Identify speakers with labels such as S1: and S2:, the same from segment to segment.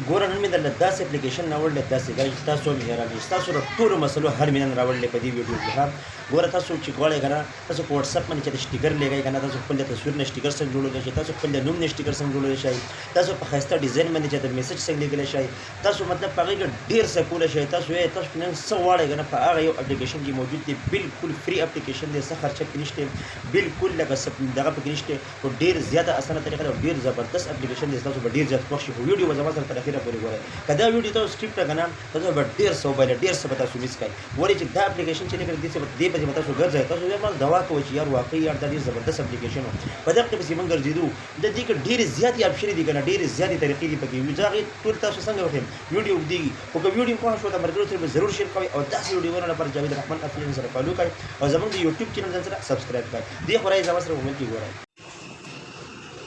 S1: ګوره نن مې درله داسې اپلیکیشن راوړلی داسې ګرایي چې تاسو هم حیرانېږئ ستاسو د ټولو مسلو حل مې نن راوړلی په دې ویډیو کې ها ګوره تاسو چې غواړئ که نه تاسو په وټساپ باندې چې د سټیکر لیږئ که نه تاسو خپل د تصویر نه سټیکر څنګه جوړولی شئ تاسو خپل د نوم نه سټیکر څنګه جوړولی شئ تاسو په ښایسته ډیزاین باندې چې د میسج څنګه لیږلی شئ تاسو مطلب په هغې کې ډېر څه کولی شئ تاسو تاسو نن څه غواړئ که نه په هغه یو اپلیکیشن کې موجود دی بالکل فری اپلیکیشن دی څه خرچه پکې نشته بالکل لکه دغه پکې نشته خو ډېر زیاته اسانه طریقه ده او ډېر زبردست اپلیکیشن دی تاسو به ډېر زیات خوښ شئ خو ویډیو به زما سره تر اخره پورې ګورئ که دا ویډیو تاسو سکیپ کړه که نه تاسو به ډېر څه وبایلئ ډېر څه به تاسو مس کړئ ولې چې دا اپلیکیشن چې لیکل دې پسې به تاسو ګرځئ تاسو بیا ما دوا کوئ چې یار واقعي یار دا ډېر زبردست اپلیکیشن و په دغه پسې موږ ګرځېدو د دې کې ډېرې زیاتې اپشنې دي که نه ډېرې زیاتې طریقې دي پکې زه هغې ټول تاسو څنګه وښیم ویډیو اوږدېږي خو که ویډیو خوښه شوه د ملګرو سره به ضرور شیر کوئ او داسې ویډیوونو لپاره جاوید رحمان افیلیشن سره فالو کړئ او زموږ د یوټیوب چینل ځان سره سبسکرایب کړئ دې خورئ زما سره مومنټ کې ګورئ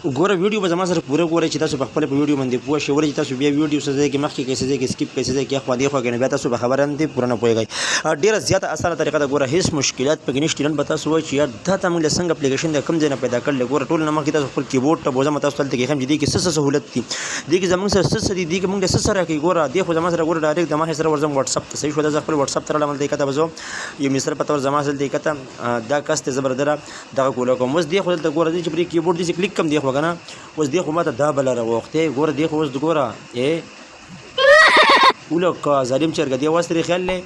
S1: ګوره ویډیو به زما سره پوره ګورئ چې تاسو په خپله په ویډیو باندې پوه شئ ولې چې تاسو بیا ویډیو څه ځای کې مخکې کوئ څه ځای کې سکیپ کوئ څه ځای کې اخوا دېخوا کوئ نو بیا تاسو به خبره نه دي پوره نه پوهېږئ ډېره زیاته اسانه طریقه ده ګوره هېڅ مشکلات پکې نشته نن به تاسو وایئ چې یار دا ته موږ له څنګه اپلیکیشن دی کوم ځای نه پیدا کړلی ګوره ټول نه مخکې تاسو خپل کیبورډ ته بوځم تاسو دلته کې ښیم چې دې کې څه څه سهولت دي دې کې زموږ سره څه څه دي دې کې موږ له څه سره کوي ګوره دې خو زما سره ګوره ډایرکټ زما سره ورځم وټساپ ته صحیح شو دا زه خپل وټساپ ته راغلم هلته یې کته به زه یو مثال په طور زما سره دی کته دا کس دی زه به دره دغه کولی کوم اوس دې خو دلته ګوره دې چې پرې کیبورډ داسې کلیک کوم دې خو که نه اوس دې خو ما ته دا بله راوښتې ګوره دې خو اوس ګوره ولکه ظالم چرګه دې اواز ترې خیال دی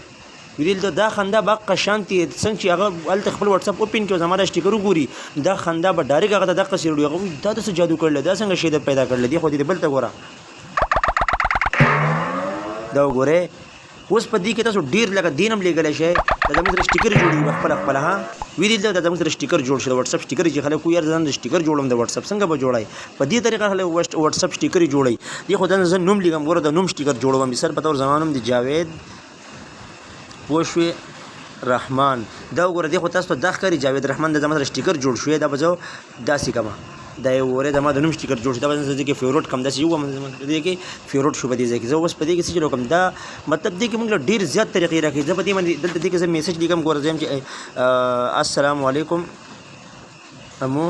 S1: ویل دا خندا به حقه شانتي څنګه چې هغه هلته خپل وټساپ اوپن کړي او زما دا سټیکر وګوري دا خندا به ډایرکټ هغه ته دقه سې وړي هغه دا څه جادو کړلی دا څنګه شی پیدا کړلی دې خو دې بل ته ګوره دا وګورئ اوس په دې کې تاسو ډېر لکه دین هم لیږلی شئ دا زموږ سره سټیکر جوړوي خپله خپله ها ویل دا زموږ سره سټیکر جوړ شي د وټساپ سټیکر چې خلک وایي یار ځان د سټیکر جوړم د وټساپ څنګه به جوړئ په دې طریقه خلک وټساپ سټیکر جوړئ دې خو دا زه نوم لیکم ګوره د نوم سټیکر جوړوم مثال په طور زما نوم دی جاوید پوه شوې رحمان دا وګوره دې خو تاسو ته دا ښکاري جاوید رحمان د زما سره سټیکر جوړ شوی دا به زه داسې کومه دا یو وره زما د نوم سټیکر جوړ شي دا به زه کې فیوریټ کم داسې یو دې کې فیوریټ شو په دې ځای کې زه اوس په دې کې څه چلو کوم دا مطلب دې کې موږ له ډېر زیات طریقې راکړي زه په دې باندې دلته دې کې زه میسج لیکم ګوره زه یم چې السلام علیکم امو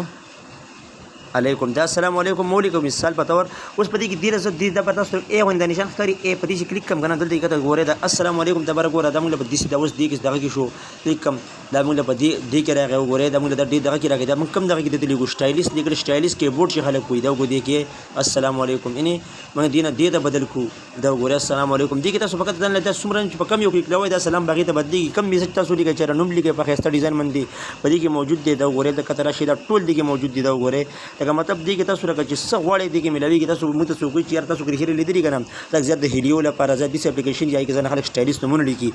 S1: علیکم دا السلام علیکم مولیکم مثال په طور اوس په دې کې ډېره زه دې دا به تاسو ای غوندې نشان ښکاري ای په دې چې کلیک کوم که نه دلته یې کته ګورئ دا السلام علیکم دا بره ګوره دا موږ له په داسې دا اوس دې کې دغه کې شو کلیک کوم دا موږ له په دې کې راغی وګورئ دا موږ له دا ډېر دغه کې راغی دا موږ کم دغه کې دلته لیکو سټایلیس لیکل سټایلیس کیبورډ چې خلک کوي دا وګورئ دې کې السلام علیکم یعنې موږ دې نه دې ته بدل کړو دا وګورئ السلام علیکم دې کې تاسو فقط ځان له دا څومره چې په کم یو کلیک کوئ دا سلام باغې ته بدلېږي کم میسج تاسو لیکئ چې نوم لیکئ په ښایسته ډیزاین باندې په دې کې موجود دی دا وګورئ د کته راشي دا ټول دې کې موجود دی دا وګورئ لکه مطلب دې کې تاسو لکه چې څه غواړئ دې کې ملاویږي تاسو موږ ته څوک وایي چې یار تاسو کې ریښې لیدلي که نه لږ زیات د هیلیو لپاره زیات داسې اپلیکیشن یا کې ځان خلک سټایلیس نومونه لیکي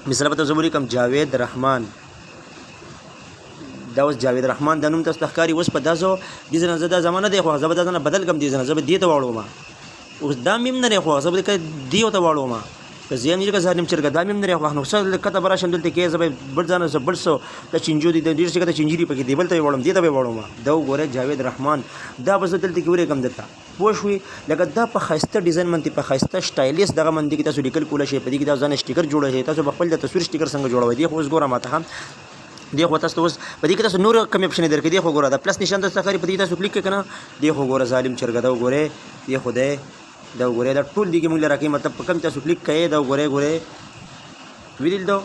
S1: مثال په توګه زه ولیکم جاوید رحمان دا اوس جاوید رحمان دا نوم تاسو ته ښکاري اوس په داسو دې ځای نه زه دا زمانه دی خو زه به دا ځای نه بدل کړم دې ځای نه زه به دې ته واړوم اوس دا میم نه دی خو زه به دې ته واړوم که زه یم چې ظالم چرګه دا میم نه دی خو نو څه کته به راشم دلته کې زه به بل ځان زه بل څه د چینجو دي د ډېر څه کته چینجي دي پکې دی بل ته یې واړوم دې ته به یې واړوم دا وګورئ جاوید رحمان دا به زه دلته کې ولیکم درته پوه شوې لکه دا په ښایسته ډیزاین باندې په ښایسته سټایلیس دغه باندې کې تاسو لیکل کولی شئ په دې کې دا ځان سټیکر جوړولی شئ تاسو به خپل د تصویر سټیکر څنګه جوړوئ دې خو اوس ګوره ماته هم دې خو تاسو اوس په دې کې تاسو نور کم اپشنې درکړي دې خو ګوره دا پلس نشان تاسو ښکاري په دې تاسو کلیک کړئ که نه دې خو ګوره ظالم چرګه دا وګورئ دې خو دی دا وګورئ دا ټول دې کې موږ له راکوي مطلب په کم تاسو کلیک کوئ دا وګورئ ویل دا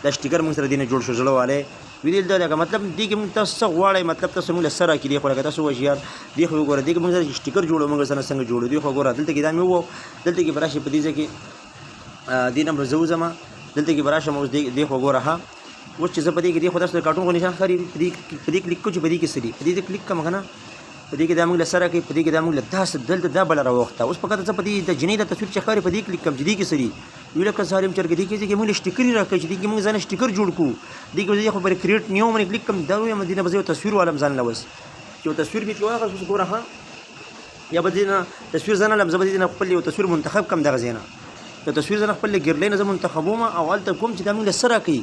S1: دا سټیکر موږ سره دې نه جوړ شو زړه والی ویل دا لکه مطلب دې کې موږ تاسو څه غواړئ مطلب تاسو موږ له څه راکړي دې خو لکه تاسو وایئ یار دې خو وګوره دې کې موږ سره سټیکر جوړو موږ سره څنګه جوړو دې خو ګوره دلته کې دا مې ووایو دلته کې به راشي په دې ځای کې دې نمبر زه وځم دلته کې به راشم اوس دې خو ګوره ها اوس چې زه په دې کې دې خو تاسو د کارټون خو نشان ښکاري په دې کلیک کوم چې په دې کې څه دي په دې کلیک کوم که نه په دې کې دا موږ له سره کوي په دې کې دا موږ له داسې دلته دا بله راوخته اوس فقط زه په دې د جنۍ د تصویر چې ښکاري په دې کلیک کوم چې دې کې څه دي ویل لکه ظالم چرګه دې کې موږ له سټیکر یې راکوي چې دې کې موږ ځان سټیکر جوړ کړو دې کې خو پرې کریټ نیو باندې کلیک کوم دا وایم دې نه به زه یو تصویر والم ځان له اوس چې یو تصویر مې واخلم اوس ګوره ها یا به دې نه تصویر ځان لم زه به دې نه خپل یو تصویر منتخب کړم دغه ځای نه د تصویر ځان خپل ګرلۍ نه زه منتخبوم او هلته کوم چې دا موږ له څه راکوي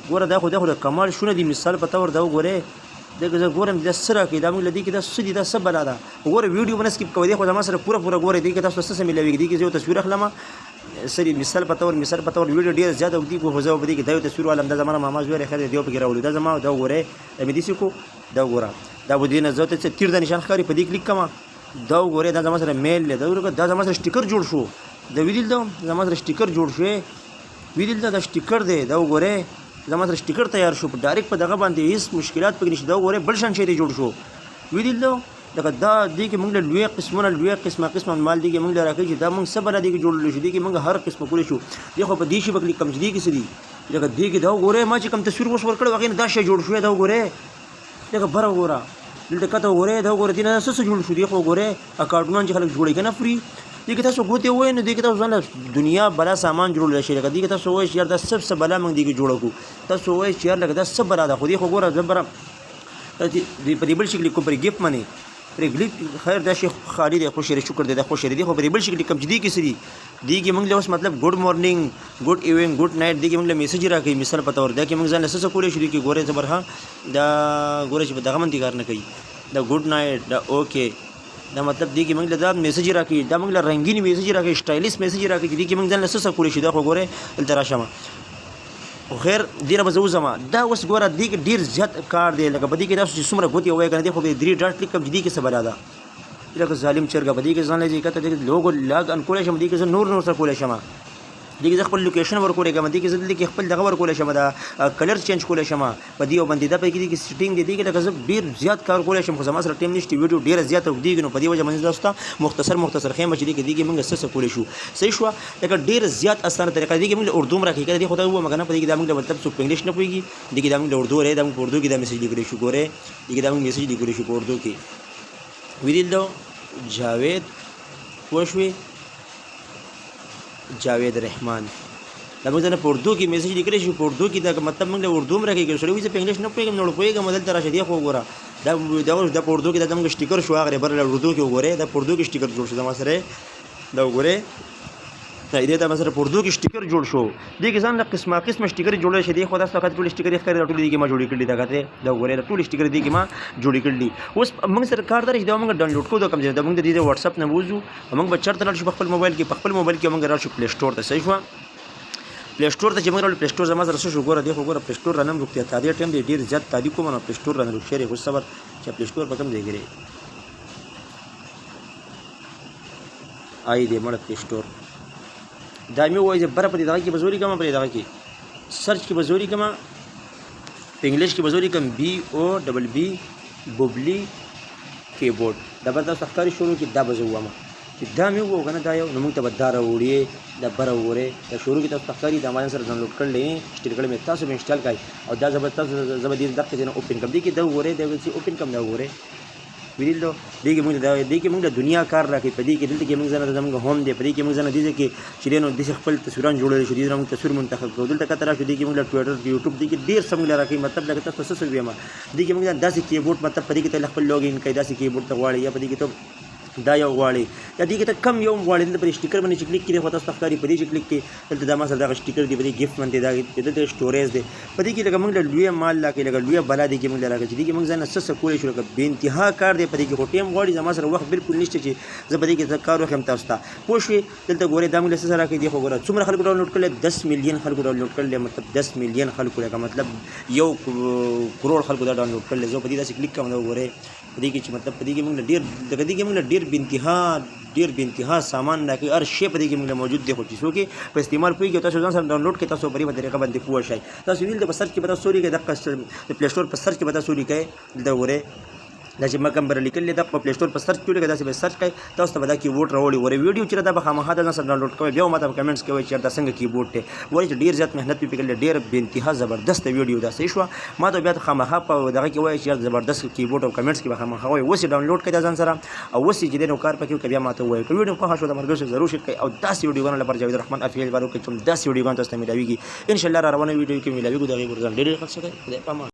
S1: ګوره دا خو د کمال شونه دي مثال په طور دا وګورئ دغه زه ګورم دا څه راکوي دا موږ له دې کې دا څه دي دا څه بلا ده وګوره ویډیو به نه سکیپ کوئ دی خو زما سره پوره ګورئ دې کې تاسو څه څه میلاویږي دې کې زه یو تصویر اخلم سری مثال په طور ویډیو ډېر زیاته اوږدي خو زه په دې کې دا یو تصویر والم دا زما ماما زوی خیر دی پکې راولي دا زما دا وګورئ دا مې داسې کو دا وګوره دا به دې نه زه ته تیر د نشان ښکاري په دې کلیک کوم دا وګورئ دا زما سره میل دی دا زما سره سټیکر جوړ شو دا ویدل دا زما سره سټیکر جوړ شوی ویدل دا سټیکر دی دا وګورئ زما سره سټیکر تیار شو په ډایرکټ په دغه باندې هیڅ مشکلات پکې نشته دا وګورئ بل شان شی دی جوړ شو ویدل دا دې کې موږ له لوی قسمه مال دي کې موږ راکړي چې دا موږ څه بنا دي کې جوړل شو دي کې موږ هر قسمه کولی شو دی خو په دې شي بکلی کم دي کې سړي لکه دې کې دا وګورئ ما چې کوم تصویر اوس ورکړ واغې دا شی جوړ شو دا وګورئ لکه بره وګوره دلته کته وګورئ دا وګورئ دینه څه جوړ شو دی خو وګورئ اکارډونه چې خلک جوړي کنه فری دې کې تاسو ګوتې وای نو دې کې تاسو ځان دنیا بلا سامان جوړول شي لکه دې کې تاسو وای یار دا څه بلا موږ دې کې جوړو کو تاسو وای یار لکه دا څه بلا ده خو دې خو ګوره زبره دې په دې بل شکل کو پر ګیف منی رګلیک خیر دا شي خالي دی خوشی شکر دی دا خوشی دی خو په دې بل شکل کم جدي کې سړي دې کې موږ له اوس مطلب ګډ مارنینګ ګډ ایونګ ګډ نایټ دې کې موږ له میسج راکې مثال پته ور دا کې موږ ځان له څه کولې شو دې کې ګوره زبر ها دا ګوره چې په دغه منتی کار نه کوي دا ګډ نایټ دا اوکے دا مطلب دې کې موږ له دا میسج راکې دا موږ له رنگین میسج راکې سټایلیش میسج راکې دې کې موږ ځان له څه کولې شو دا خو ګوره دلته راشم خو خیر دې به زه وځم دا اوس ګوره دې کې ډېر زیات کار دی لکه په دې کې تاسو چې څومره ګوتې ووایئ که نه دې خو به 3 ډاټ کلیک کړم چې دې کې څه بلا ده لکه ظالم چرګه په دې کې ځان لږ کته دې لوګو لاګ ان کولی شم دې کې زه نور سره کولی شم دې کې زه خپل لوکیشن ورکولی کوم دې کې زه دلته کې خپل دغه ورکولی شم دا کلر چینج کولی شم په دې او باندې دا په کې سیټینګ دې کې لکه زه ډېر زیات کار کولی شم خو زما سره ټایم نشته ویډیو ډېره زیاته اوږدېږي نو په دې وجه باندې تاسو ته مختصر خیم چې دې کې موږ څه کولی شو صحیح شوه لکه ډېر زیات اسانه طریقه دې کې موږ اردو هم راکړي دې خو ته ووایم که نه په دې کې دا موږ مطلب څوک په انګلیش نه پوهېږي دې کې دا موږ اردو رہی دا موږ په اردو کې دا میسج لیکلی شو ګورئ دې کې دا موږ میسج لیکلی شو په اردو کې ویدل دو جاوید پوه شوې جاوید رحمان دا موږ نه په اردو کې میسج لیکلی شو په اردو کې دا مطلب موږ له اردو هم راکړي سړی وایي زه په انګلیش نه پوهېږم نو پوهېږم دلته راشه دې خو وګوره دا په اردو کې دا موږ سټیکر شو هغه بر له اردو کې وګورئ دا په اردو کې سټیکر جوړ شو زما سره دا وګورئ دې ته مثلا په اردو کې سټیکر جوړ شو دې کې ځان له قسمه سټیکر جوړ شي دې خو دا څه ټول سټیکر یې ښکاري ټول دې کې ما جوړې کړلي دا کته دا وګورئ ټول سټیکر دې کې ما جوړې کړلي اوس موږ سره کار درې دا موږ ډاونلوډ کوو دا کوم ځای دا موږ د واتس اپ نه وځو موږ به چرته لاړ شو په خپل موبایل کې موږ راشو پلی سٹور ته صحیح شو پلی سٹور ته چې موږ راغلو پلی سٹور زما سره څه شو ګوره دې خو ګوره پلی سٹور رانم روغتیا تادی ټایم دی ډېر زیات تادی کوم نو پلی سٹور رانم شری خو صبر چې پلی سٹور په کوم ځای کې آی دې مړ پلی سٹور دا مې وایي چې بره په دې دغه کې به زوري کوم په دې دغه کې سرچ کې به زوري کوم په انګلیش کې به زوري کوم BOBB بوبلی کیبورډ دا به تاسو ښکاري شروع کې دا به زه ووایم چې دا مې ووایو که نه دا یو نو موږ ته به دا راوړي دا بره وګورئ دا شروع کې تاسو ښکاري دا ما سره ډاونلوډ کړلی انسټال کړی مې تاسو به انسټال کړئ او دا زه به دې دغه ځای نه اوپن کړم دې کې دا وګورئ دا چې اوپن کړم دا وګورئ ویل دو دې کې موږ د دنیا کار راکړي په دې کې دلته کې موږ ځنه زموږ هوم دی په دې کې موږ ځنه دې کې چې نو د خپل تصویران جوړول شي دې موږ تصویر منتخب کړو دلته کتره شو دې کې موږ ټویټر یوټیوب دې کې ډیر سم لراکې مطلب لکه تاسو څه څه ویما دې کې موږ داسې کیبورډ مطلب په دې کې خپل لوګین کوي داسې کیبورډ ته غواړي یا په دې کې ته دا یو غواړي یا دې کې ته کم یو غواړي دلته پر سټیکر باندې چې کلیک کړئ خو تاسو ښکاري په دې چې کلیک کړئ دلته دا ما سره دغه سټیکر دی په دې ګیفټ باندې دا دلته سټوریج دی په دې کې لکه موږ له لوی مال لا کې لکه لوی بلا دی کې موږ راکړي چې دې کې موږ ځان څه کولی شو لکه بې انتها کار دی په دې کې خو ټیم غواړي زما سره وخت بالکل نشته چې زه په دې کې کار وکړم تاسو ته پوه شوې دلته ګورئ دا موږ له څه سره راکړي دي خو ګوره څومره خلکو ډاونلوډ کړلی 10 میلیون خلکو ډاونلوډ کړلی مطلب 10 میلیون خلکو لکه مطلب 1 کروڑ خلکو دا ډاونلوډ کړلی زه په دې داسې کلیک کوم دا وګورئ په دې کې چې مطلب په دې کې موږ ډېر ډېر بې انتها سامان راکړي هر شی په دې کې موږ موجود دی خو چې څوک په استعمال پوهېږي تاسو ځان سره ډاونلوډ کړئ تاسو په دې طریقه باندې پوه شئ تاسو ویل د په سرچ کې به تاسو ولیکئ د پلی سٹور په سرچ کې به تاسو ولیکئ دلته وګورئ دا چې ما کوم بر لیکل دا په پلی سٹور په سرچ کې ولیکئ داسې به سرچ کړئ تاسو ته به دا کیبورډ راوړي وګورئ ویډیو چې دا به خامخا دا ځان سره ډاونلوډ کوئ بیا ما ته کمنټس کوئ چې دا څنګه کیبورډ دی وایي چې ډېر زیات محنت پې کړلی ډېر بې انتها زبردست ویډیو دا صحیح شوه ما ته بیا خامخا په دغه کې وایي چې زبردست کیبورډ او کمنټس کې به خامخا وایي اوس یې ډاونلوډ کړئ دا ځان سره او اوس یې چې دی نو کار پکې وکړئ بیا ما ته ووایي که ویډیو خوښه شوه د ملګرو سره ضرور شیر کړئ او داسې ویډیوګانو لپاره جاوید رحمان افیل بار وکړئ چې داسې ویډیوګانو تاسو ته میلاویږي انشاءالله را روانه ویډیو کې میلاویږو د هغې پر ځان ډېر خرڅ کړئ خدای پامان